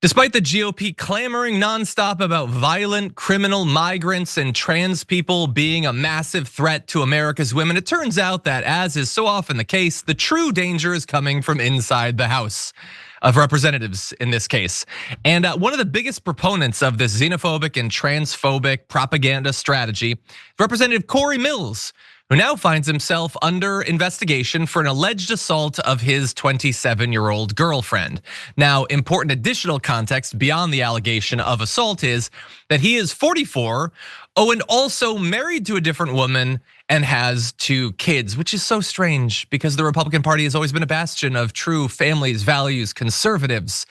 Despite the GOP clamoring nonstop about violent criminal migrants and trans people being a massive threat to America's women, it turns out that, as is so often the case, the true danger is coming from inside the House of Representatives in this case. And one of the biggest proponents of this xenophobic and transphobic propaganda strategy, Representative Cory Mills, who now finds himself under investigation for an alleged assault of his 27-year-old girlfriend. Now, important additional context beyond the allegation of assault is that he is 44, and also married to a different woman and has 2 kids, which is so strange because the Republican Party has always been a bastion of true families, values, conservatives.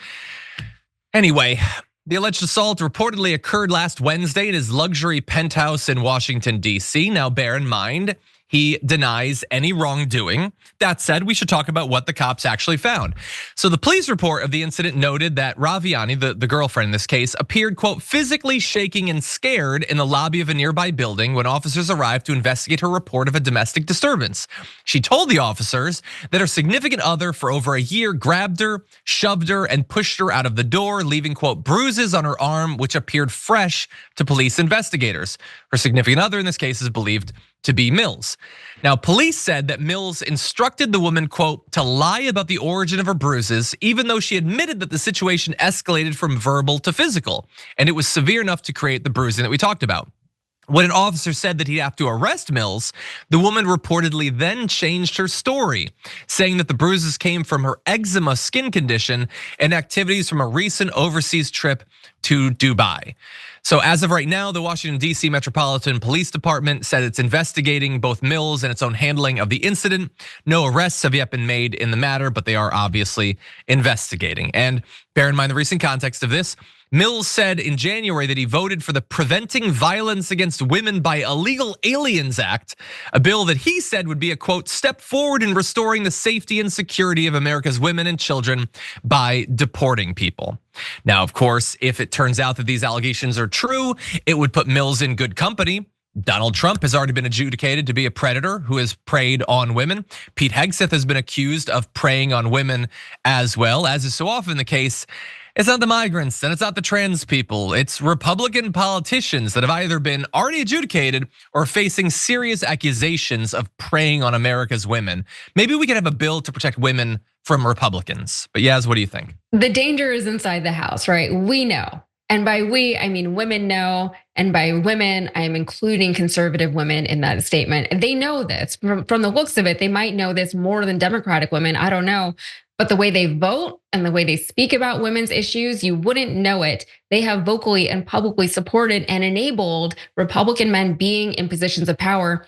Anyway, the alleged assault reportedly occurred last Wednesday in his luxury penthouse in Washington, D.C. Now, bear in mind, he denies any wrongdoing. That said, we should talk about what the cops actually found. So the police report of the incident noted that Raviani, the girlfriend in this case, appeared, quote, physically shaking and scared in the lobby of a nearby building when officers arrived to investigate her report of a domestic disturbance. She told the officers that her significant other for over a year grabbed her, shoved her, and pushed her out of the door, leaving, quote, bruises on her arm, which appeared fresh to police investigators. Her significant other in this case is believed to be Mills. Now, police said that Mills instructed the woman, quote, to lie about the origin of her bruises, even though she admitted that the situation escalated from verbal to physical, and it was severe enough to create the bruising that we talked about. When an officer said that he'd have to arrest Mills, the woman reportedly then changed her story, saying that the bruises came from her eczema skin condition and activities from a recent overseas trip to Dubai. So as of right now, the Washington, D.C. Metropolitan Police Department said it's investigating both Mills and its own handling of the incident. No arrests have yet been made in the matter, but they are obviously investigating. And bear in mind the recent context of this. Mills said in January that he voted for the Preventing Violence Against Women by Illegal Aliens Act, a bill that he said would be a, quote, step forward in restoring the safety and security of America's women and children by deporting people. Now, of course, if it turns out that these allegations are true, it would put Mills in good company. Donald Trump has already been adjudicated to be a predator who has preyed on women. Pete Hegseth has been accused of preying on women as well, as is so often the case. It's not the migrants and it's not the trans people. It's Republican politicians that have either been already adjudicated or facing serious accusations of preying on America's women. Maybe we could have a bill to protect women from Republicans. But Yaz, what do you think? The danger is inside the house, right? We know. And by we, I mean women know. And by women, I am including conservative women in that statement. They know this. From the looks of it, they might know this more than Democratic women. I don't know. But the way they vote and the way they speak about women's issues, you wouldn't know it. They have vocally and publicly supported and enabled Republican men being in positions of power,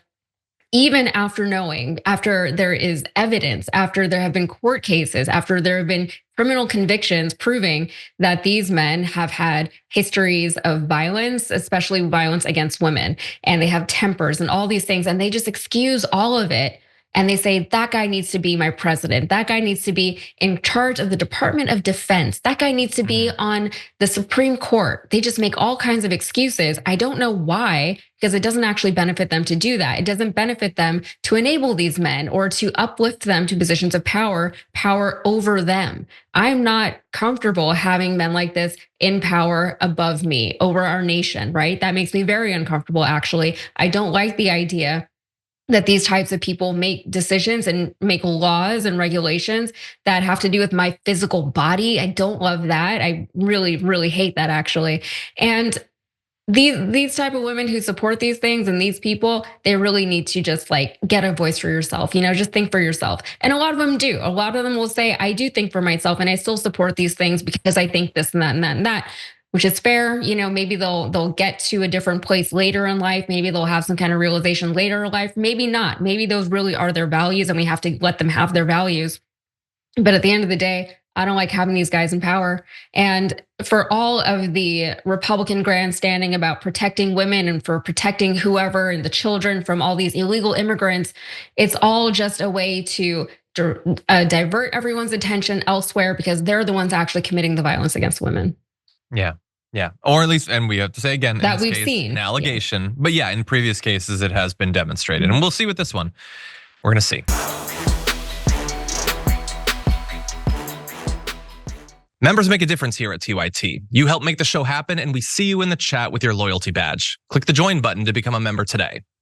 even after knowing, after there is evidence, after there have been court cases, after there have been criminal convictions proving that these men have had histories of violence, especially violence against women, and they have tempers and all these things, and they just excuse all of it. And they say, that guy needs to be my president. That guy needs to be in charge of the Department of Defense. That guy needs to be on the Supreme Court. They just make all kinds of excuses. I don't know why, because it doesn't actually benefit them to do that. It doesn't benefit them to enable these men or to uplift them to positions of power over them. I'm not comfortable having men like this in power above me, over our nation, right? That makes me very uncomfortable, actually. I don't like the idea that these types of people make decisions and make laws and regulations that have to do with my physical body. I don't love that. I really, really hate that, actually. And these type of women who support these things and these people, they really need to just like get a voice for yourself, just think for yourself. And a lot of them do. A lot of them will say, I do think for myself and I still support these things because I think this and that and that and that. Which is fair, maybe they'll get to a different place later in life. Maybe they'll have some kind of realization later in life. Maybe not. Maybe those really are their values and we have to let them have their values. But at the end of the day, I don't like having these guys in power. And for all of the Republican grandstanding about protecting women and for protecting whoever and the children from all these illegal immigrants, it's all just a way to divert everyone's attention elsewhere because they're the ones actually committing the violence against women. Yeah, or at least, and we have to say again, that we've seen an allegation, but yeah, in previous cases it has been demonstrated, and we'll see with this one. We're gonna see. Members make a difference here at TYT. You help make the show happen, and we see you in the chat with your loyalty badge. Click the join button to become a member today.